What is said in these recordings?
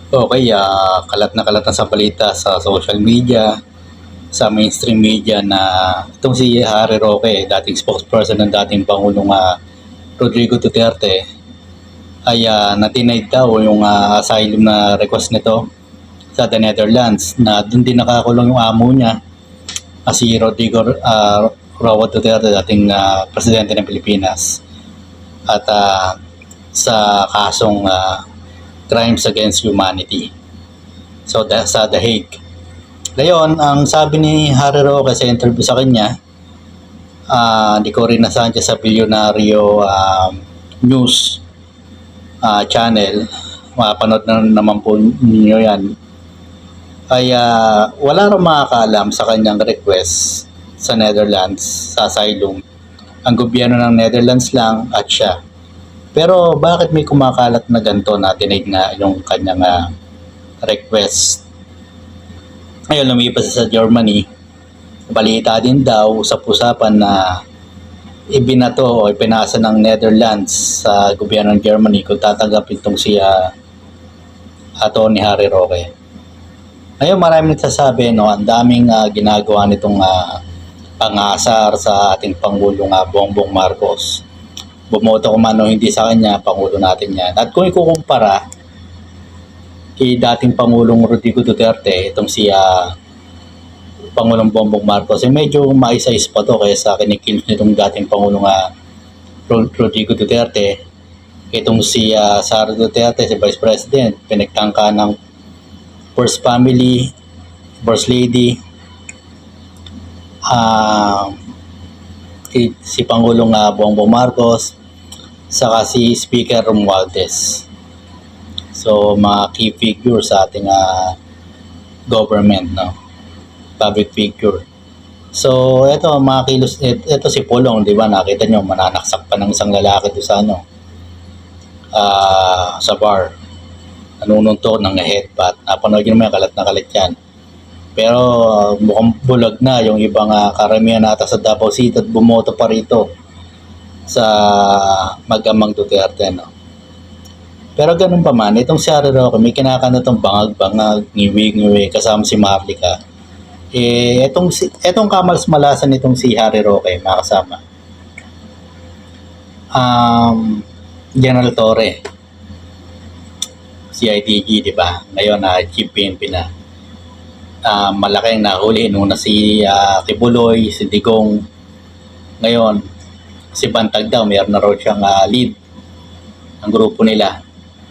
Okay, kalat na kalat na sa balita sa social media, sa mainstream media na itong si Harry Roque, dating spokesperson ng dating Pangulong Rodrigo Duterte, ay na-denied daw yung asylum na request nito sa the Netherlands, na doon din nakakulong yung amo niya, si Rodrigo Roa Duterte, dating presidente ng Pilipinas. At sa kasong crimes against humanity. So, sa The Hague. Ngayon, ang sabi ni Harry Roque sa interview sa kanya, di Corina Sanchez sa Billionario News channel, mapanood na naman po ninyo yan, ay wala rin makakaalam sa kanyang request sa Netherlands, sa asylum. Ang gobyerno ng Netherlands lang at siya. Pero bakit may kumakalat na ganito na tinig na yung kanyang request? Ngayon, lumipas sa Germany, balita din daw, usap-usapan na ibinato o ipinasa ng Netherlands sa gobyerno ng Germany kung tatanggapin itong si Atty. Harry Roque. Ngayon, maraming nagsasabi, no, ang daming ginagawa nitong pangasar sa ating Pangulong Bongbong Marcos. Bumoto ko man o hindi sa kanya, Pangulo natin yan. At kung ikukumpara kay dating Pangulong Rodrigo Duterte, itong si Pangulong Bongbong Marcos, medyo maisa-is pa to kaysa kinikilos nitong dating Pangulong Rodrigo Duterte. Itong si Sara Duterte, si Vice President, pinagtangka ng First Family, First Lady, si Pangulong Bongbong Marcos, saka si Speaker Romualdez. So, mga key figure sa ating government, no? Public figure. So, ito mga kilos, ito si Pulong, di ba? Nakita nyo, mananaksak pa ng isang lalaki doon sa sa bar. Nanununtok ng headbutt. Napanood nyo naman, kalat na kalat yan. Pero mukhang bulag na yung ibang karamihan nata sa Davao City at bumoto pa rito sa mag-amang Duterte, no? Pero ganun pa man, itong si Harry Roque, may kinakanta itong bangag-bangag, ngiwi-ngiwi, kasama si Marlica. Etong kamalas-malasan nitong si Harry Roque, mga kasama. General Torre, CIDG, di ba? Ngayon, Chief PNP na. Malaking nahuli nung si Kibuloy, si Digong. Ngayon, si Bantag daw, mayroon na raw siyang lead ang grupo nila.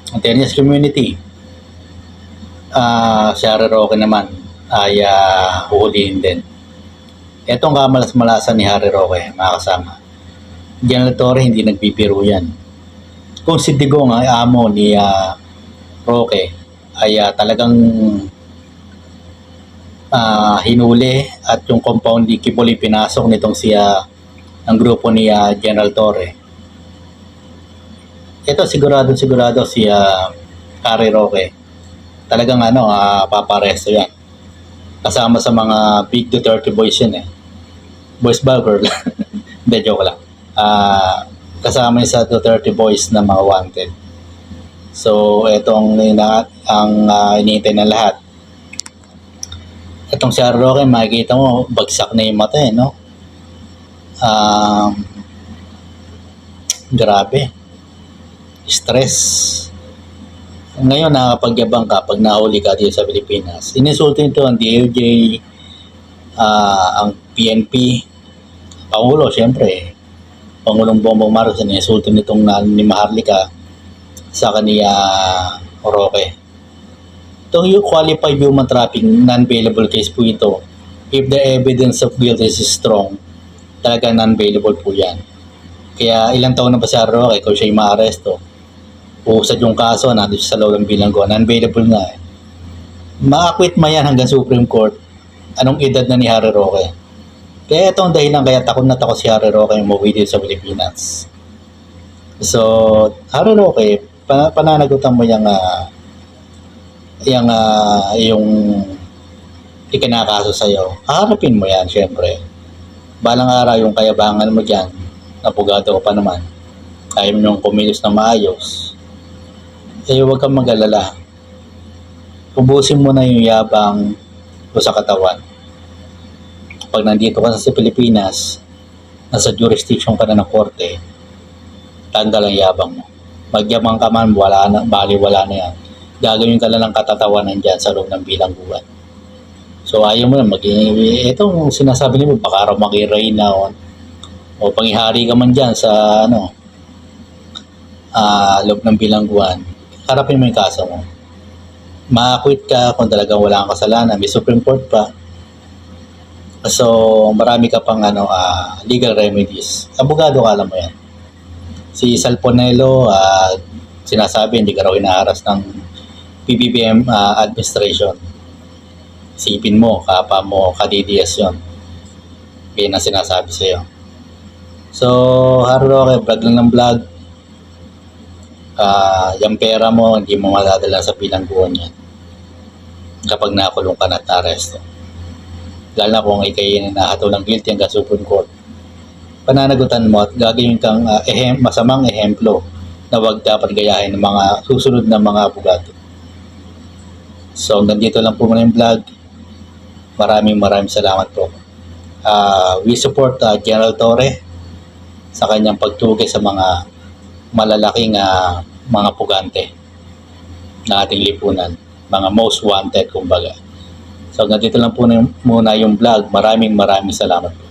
Ang Tenyas Community, si Harry Roque naman ay huhulihin din. Etong kamalas-malasan ni Harry Roque, mga kasama. General Torre, hindi nagbibiro yan. Kung si Digong ay amo ni Roque, ay talagang hinuli at yung compound ni Kibuloy pinasok nitong ang grupo ni General Torre. Ito sigurado si Harry Roque. Talagang paparesto yan. Kasama sa mga big Duterte boys yan eh. Boys ba girl? Hindi, joke lang. Kasama yun sa Duterte boys na mga wanted. So, ito ang iniintay ng lahat. Itong si Harry Roque, makikita mo, bagsak na yung mata eh, no? Grabe. Stress. Ngayon, nakapagyabang ka pag nahuli ka dito sa Pilipinas. Ininsulto nito ang DOJ, ang PNP, Pangulo, syempre. Pangulong Bongbong Marcos, ininsulto nitong ni Maharlika sa kaniya Roque. Itong qualified human trafficking, non-bailable case po ito. If the evidence of guilt is strong, talaga non-bailable po yan. Kaya ilang taon na ba si Roque kung siya yung maaresto? Uusad yung kaso, nandito sa loob ng bilanggo, non-bailable nga eh. Ma-acquit man yan hanggang Supreme Court. Anong edad na ni Harry Roque? Kaya ito ang dahilan kaya takot na takot si Harry Roque yung umuwi dito sa Pilipinas. So, Harry Roque, pananagutan mo yung ikinakaso sa'yo, haharapin mo yan, syempre. Balang araw yung kayabangan mo dyan, napugado ko pa naman, kaya mo yung kumilos na maayos, huwag kang mag-alala. Ubusin mo na yung yabang o sa katawan. Pag nandito ka sa Pilipinas, nasa jurisdiction ka na ng korte, tanggal ang yabang mo. Magyabang ka man, wala na, baliwala na yan. Gagawin ka lang ng katatawanan dyan sa loob ng bilangguan. So ayaw mo na itong sinasabi mo, baka raw makirayna o pangihari ka man dyan sa loob ng bilangguan. Harapin mo yung kaso mo. Ma-acquit ka kung talagang wala kang kasalanan. May Supreme Court pa. So marami ka pang legal remedies. Abogado ka, alam mo yan. Si Salponelo, sinasabi hindi ka raw inaharas ng PBBM administration. Sipin mo, kapa mo, ka-DDS yun. Yan ang sinasabi sa'yo. So, Harry Roque, vlog lang ng vlog. Yung pera mo, hindi mo madadala sa bilangguan yan. Kapag nakulong ka na at na-arresto. Lalo na kung ikay nahato ng guilty hanggang Supreme Court. Pananagutan mo at gagawin kang masamang ehemplo na wag dapat gayahin ng mga susunod na mga abogado. So, hanggang dito lang po muna yung vlog. Maraming salamat po. We support General Torre sa kanyang pagtugis sa mga malalaking mga pugante na ating lipunan. Mga most wanted, kumbaga. So, hanggang dito lang po muna yung vlog. Maraming salamat po.